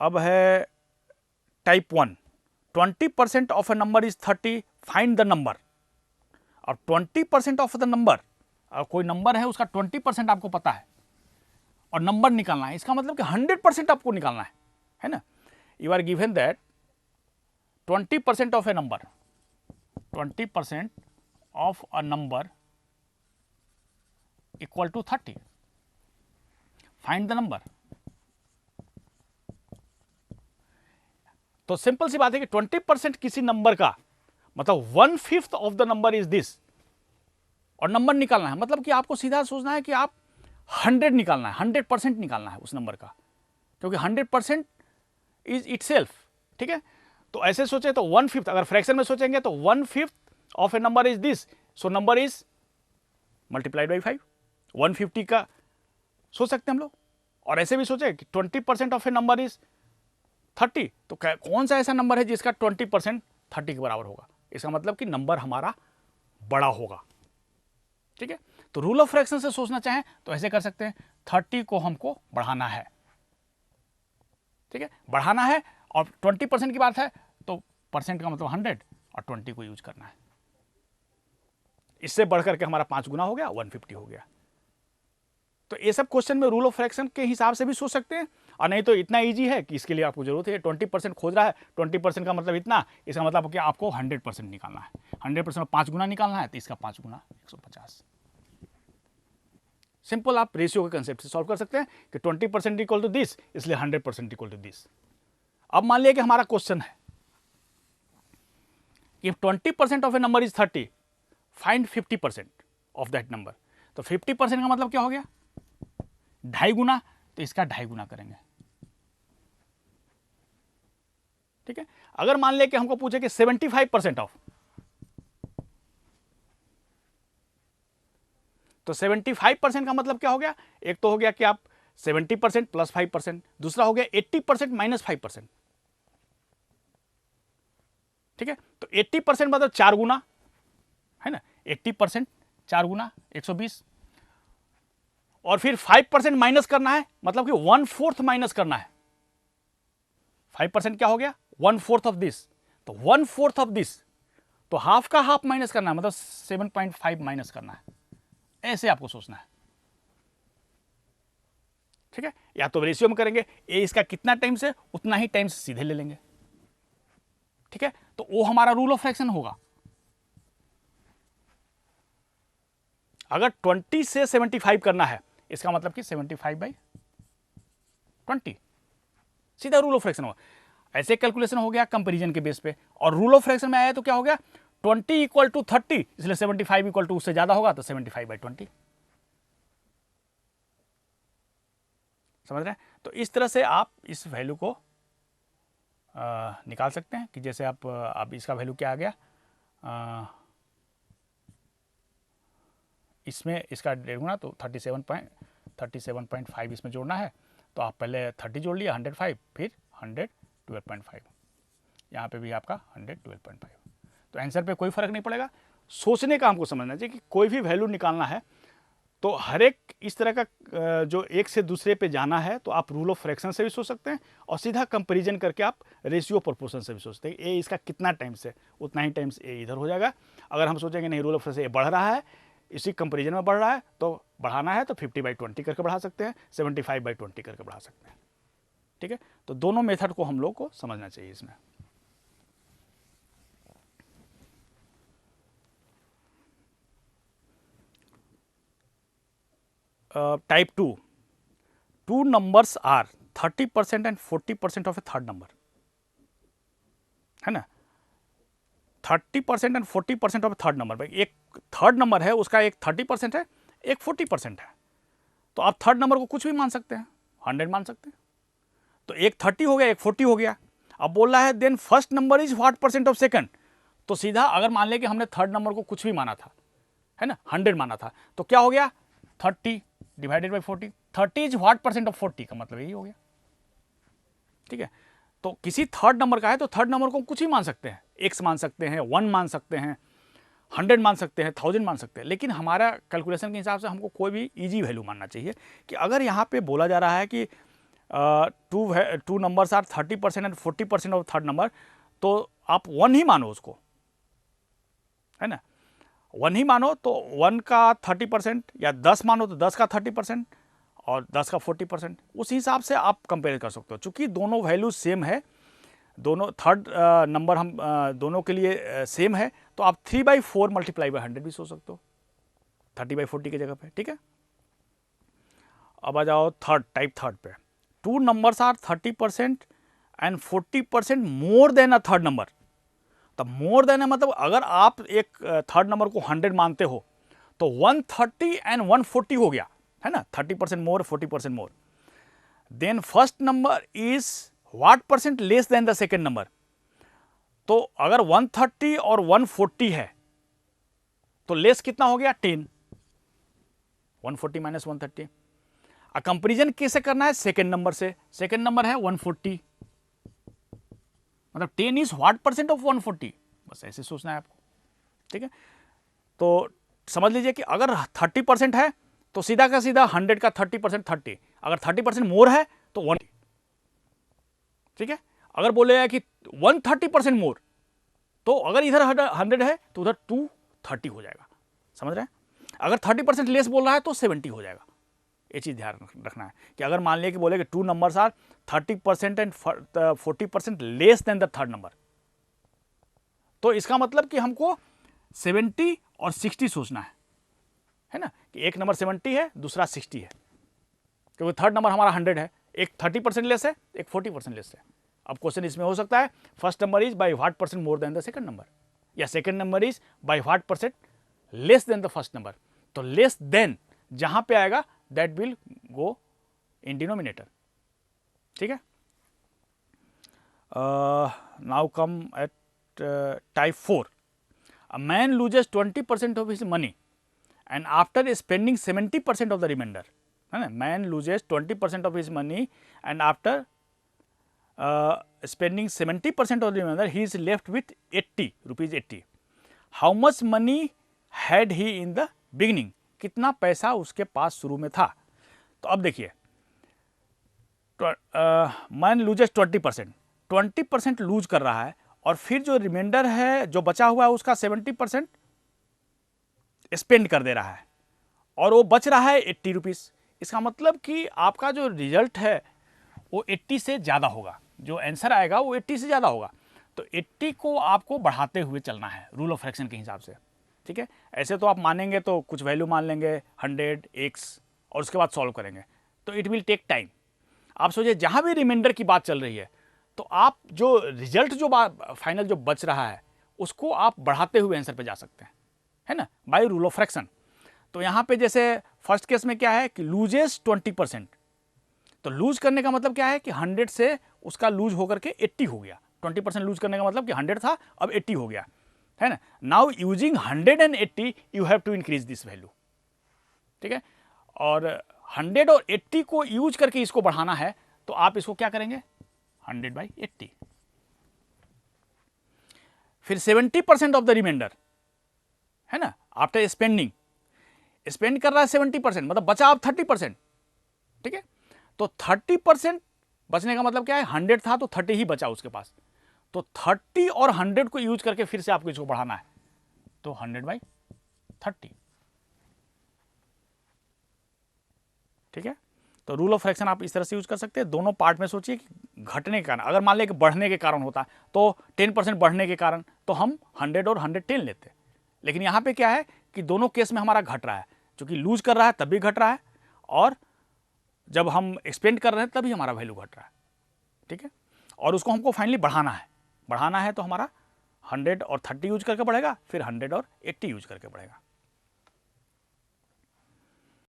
अब है type 1, 20% of a number is 30, find the number. और 20% ऑफ द नंबर, कोई नंबर है उसका 20% आपको पता है और नंबर निकालना है, इसका मतलब कि 100% आपको निकालना है ना। You are given that 20% of a number, 20% of a number equal to 30, find the number. तो सिंपल सी बात है कि 20% किसी नंबर का मतलब 1/5 of the number is this, और नंबर निकालना है, मतलब कि आपको सीधा सोचना है कि आप 100 निकालना है, 100% निकालना है उस नंबर का, क्योंकि 100% इज इटसेल्फ। ठीक है, तो ऐसे सोचे तो 1/5, अगर फ्रैक्शन में सोचेंगे तो 1/5 of a number is this, so number is multiplied by 5, 150 का सोच सकते हैं हम लोग। और ऐसे भी सोचे कि 20% ऑफ ए नंबर इज 30, तो कौन सा ऐसा नंबर है जिसका 20% 30 के बराबर होगा, इसका मतलब कि नंबर हमारा बड़ा होगा। ठीक है, तो रूल ऑफ फ्रैक्शन से सोचना चाहें तो ऐसे कर सकते हैं, 30 को हमको बढ़ाना है। ठीक है, बढ़ाना है, और 20% की बात है तो परसेंट का मतलब 100 और 20 को यूज करना है। इससे बढ़कर के हमारा 5 गुना हो गया, 150 हो गया। तो ये सब क्वेश्चन में रूल ऑफ फ्रैक्शन के हिसाब से भी सोच सकते हैं, और नहीं तो इतना इजी है कि इसके लिए आपको जरूरत है 20% खोज रहा है, 20% का मतलब इतना, इसका मतलब कि आपको 100% निकालना है, 100% 5 गुना निकालना है, तो इसका 5 गुना 150। सिंपल आप रेशियो के कंसेप्ट से सॉल्व कर सकते हैं कि 20% इक्वल टू दिस, इसलिए 100% इक्वल टू दिस। अब मान लिया कि हमारा क्वेश्चन है if 20% of a number is 30, find 50% of that number. तो 50% का मतलब क्या हो गया, 2.5 गुना, तो इसका 2.5 गुना करेंगे। ठीक है, अगर मान लिया कि हमको पूछे कि 75% ऑफ, तो 75% का मतलब क्या हो गया, एक तो हो गया कि आप 70% प्लस 5%, दूसरा हो गया 80% माइनस 5%। ठीक है, तो 80% मतलब 4 गुना है ना, 80% 4 गुना 120, और फिर 5% माइनस करना है, मतलब कि 1/4 माइनस करना है। 5% क्या हो गया, 1/4 ऑफ दिस, तो 1/4 ऑफ दिस, तो हाफ का हाफ माइनस करना है, मतलब 7.5 माइनस करना है। ऐसे आपको सोचना है। ठीक है, या तो रेशियो में करेंगे, ए इसका कितना टाइम्स है उतना ही टाइम्स सीधे ले लेंगे। ठीक है, तो वो हमारा रूल ऑफ फ्रैक्शन होगा। अगर 20 से 75 करना है, इसका मतलब कि 75/20, सीधा रूल ऑफ फ्रैक्शन होगा। ऐसे कैलकुलेशन हो गया कंपैरिजन के बेस पे, और रूल ऑफ फ्रैक्शन में आया तो क्या हो गया, 20 इक्वल टू 30, इसलिए 75 इक्वल टू उससे ज्यादा होगा, तो 75/20। समझ रहे हैं, तो इस तरह से आप इस वैल्यू को निकाल सकते हैं कि जैसे आप इसका वैल्यू क्या आ गया, इसमें इसका 1.5 गुना, तो 37.5 इसमें जोड़ना है, तो आप पहले 30 जोड़ लिया, 105, फिर 112.5, यहाँ पे भी आपका 112.5। तो आंसर पे कोई फर्क नहीं पड़ेगा, सोचने का हमको समझना चाहिए कि कोई भी वैल्यू निकालना है तो हर एक इस तरह का जो एक से दूसरे पे जाना है, तो आप रूल ऑफ फ्रैक्शन से भी सोच सकते हैं, और सीधा कंपैरिजन करके आप रेशियो प्रोपोर्शन से भी सोचते हैं। ए इसका कितना टाइम्स है उतना ही टाइम्स ए इधर हो जाएगा। अगर हम सोचेंगे नहीं रूल ऑफ फ्रैक्शन ए बढ़ रहा है, इसी कंपैरिजन में बढ़ रहा है, तो बढ़ाना है तो 50/20 करके बढ़ा सकते हैं, 75/20 करके बढ़ा सकते हैं। ठीक है, तो दोनों मेथड को हम लोग को समझना चाहिए इसमें। Type 2, 2 numbers are 30% and 40% of a third number, है ना। 30% एंड 40% ऑफ थर्ड नंबर, भाई एक थर्ड नंबर है उसका एक 30% है, एक 40% है, तो आप थर्ड नंबर को कुछ भी मान सकते हैं, 100 मान सकते हैं। तो एक 30 हो गया, एक 40 हो गया। अब बोल रहा है then first number is what percent of second, तो सीधा अगर मान ले कि हमने थर्ड नंबर को कुछ भी माना था, है ना, 100 माना था, तो क्या हो गया, 30 divided by 40, 30 is what percent of 40 का मतलब यही हो गया। ठीक है, तो किसी थर्ड नंबर का है तो थर्ड नंबर को कुछ ही मान सकते हैं, एक्स मान सकते हैं, 1 मान सकते हैं, 100 मान सकते हैं, 1000 मान सकते हैं, लेकिन हमारा कैलकुलेशन के हिसाब से हमको कोई भी इजी वैल्यू मानना चाहिए। कि अगर यहाँ पे बोला जा रहा है कि two numbers are 30% and 40% of third number, तो आप 1 ही मानो उसको, है ना, 1 ही मानो, तो 1 का 30% या 10 मानो तो 10 का 30% और 10 का 40%, उस हिसाब से आप कंपेयर कर सकते हो। चूंकि दोनों वैल्यू सेम है, दोनों थर्ड नंबर हम दोनों के लिए सेम है, तो आप 3/4 मल्टीप्लाई बाई 100 भी सोच सकते हो 30/40 की जगह पे, ठीक है। अब आ जाओ टाइप थर्ड पे। Two numbers are 30% and 40% more than a third number. तो मोर देन है मतलब अगर आप एक थर्ड नंबर को 100 मानते हो तो 130 एंड 140 हो गया, है ना, 30% more 40% more. Then first number is what percent less than the second number. तो अगर 130 और 140 है तो लेस कितना हो गया 10, 140 माइनस 130। कंपेरिजन कैसे करना है, सेकेंड नंबर से, सेकेंड नंबर है 140, मतलब 10 इज व्हाट परसेंट ऑफ 140, बस ऐसे सोचना है आपको, ठीक है। तो समझ लीजिए कि अगर 30% है तो सीधा का सीधा 100 का 30% 30, अगर 30% मोर है तो 1, ठीक है। अगर बोलेगा कि 130% मोर, तो अगर इधर 100 है तो उधर 230 हो जाएगा, समझ रहे हैं। अगर 30% लेस बोल रहा है तो 70 हो जाएगा। ये चीज़ ध्यान रखना है कि अगर मान लिया कि बोले कि two numbers are 30% and 40% less than the third number, तो इसका मतलब कि हमको 70 और 60 सोचना है ना, कि एक नंबर 70 है दूसरा 60 है, क्योंकि थर्ड नंबर हमारा 100 है, एक 30% लेस है एक 40% लेस है। अब क्वेश्चन इसमें हो सकता है first number is by what percent more than the second number, या second number is by what percent less than the first number. तो लेस देन जहां पे आएगा that will go in denominator, ठीक है। Now come at type 4। A man loses 20% of his money and after spending 70% of the remainder, है ना, man loses 20% of his money and after spending 70% of the remainder, he is left with 80 rupees 80. How much money had he in the beginning? कितना पैसा उसके पास शुरू में था। तो अब देखिए मैन लूजेस 20% लूज कर रहा है, और फिर जो रिमाइंडर है जो बचा हुआ है उसका 70% स्पेंड कर दे रहा है, और वो बच रहा है 80 रुपीज़। इसका मतलब कि आपका जो रिजल्ट है वो 80 से ज़्यादा होगा, जो आंसर आएगा वो 80 से ज़्यादा होगा। तो 80 को आपको बढ़ाते हुए चलना है रूल ऑफ फ्रैक्शन के हिसाब से, ठीक है। ऐसे तो आप मानेंगे तो कुछ वैल्यू मान लेंगे 100 x और उसके बाद सॉल्व करेंगे, तो इट विल टेक टाइम। आप सोचिए जहाँ भी रिमाइंडर की बात चल रही है तो आप जो रिजल्ट जो फाइनल जो बच रहा है उसको आप बढ़ाते हुए आंसर पे जा सकते हैं, है ना, बाय रूल ऑफ फ्रैक्शन। तो यहाँ पे जैसे फर्स्ट केस में क्या है कि लूजेस 20%, तो लूज करने का मतलब क्या है कि 100 से उसका लूज होकर के 80 हो गया। 20% लूज करने का मतलब कि 100 था अब 80 हो गया, है ना। Now using 180 you have to increase this value, ठीक है। और 100 और 80 को यूज करके इसको बढ़ाना है, तो आप इसको क्या करेंगे 100/80। फिर 70% ऑफ द रिमाइंडर, है ना, आफ्टर स्पेंडिंग, स्पेंड कर रहा है 70%, मतलब बचा आप 30%, ठीक है। तो 30% बचने का मतलब क्या है, 100 था तो 30 ही बचा उसके पास, तो 30 और 100 को यूज करके फिर से आपको इसको बढ़ाना है, तो 100/30, ठीक है। तो रूल ऑफ फ्रैक्शन आप इस तरह से यूज कर सकते हैं। दोनों पार्ट में सोचिए कि घटने के कारण, अगर मान लें कि बढ़ने के कारण होता तो 10% बढ़ने के कारण तो हम 100 और 110 लेते, लेकिन यहाँ पे क्या है कि दोनों केस में हमारा घट रहा है, क्योंकि लूज कर रहा है तब भी घट रहा है, और जब हम एक्सपेंड कर रहे हैं तभी हमारा वैल्यू घट रहा है, ठीक है। और उसको हमको फाइनली बढ़ाना है तो हमारा 100 और 30 यूज करके बढ़ेगा, फिर 100 और 80 यूज करके बढ़ेगा।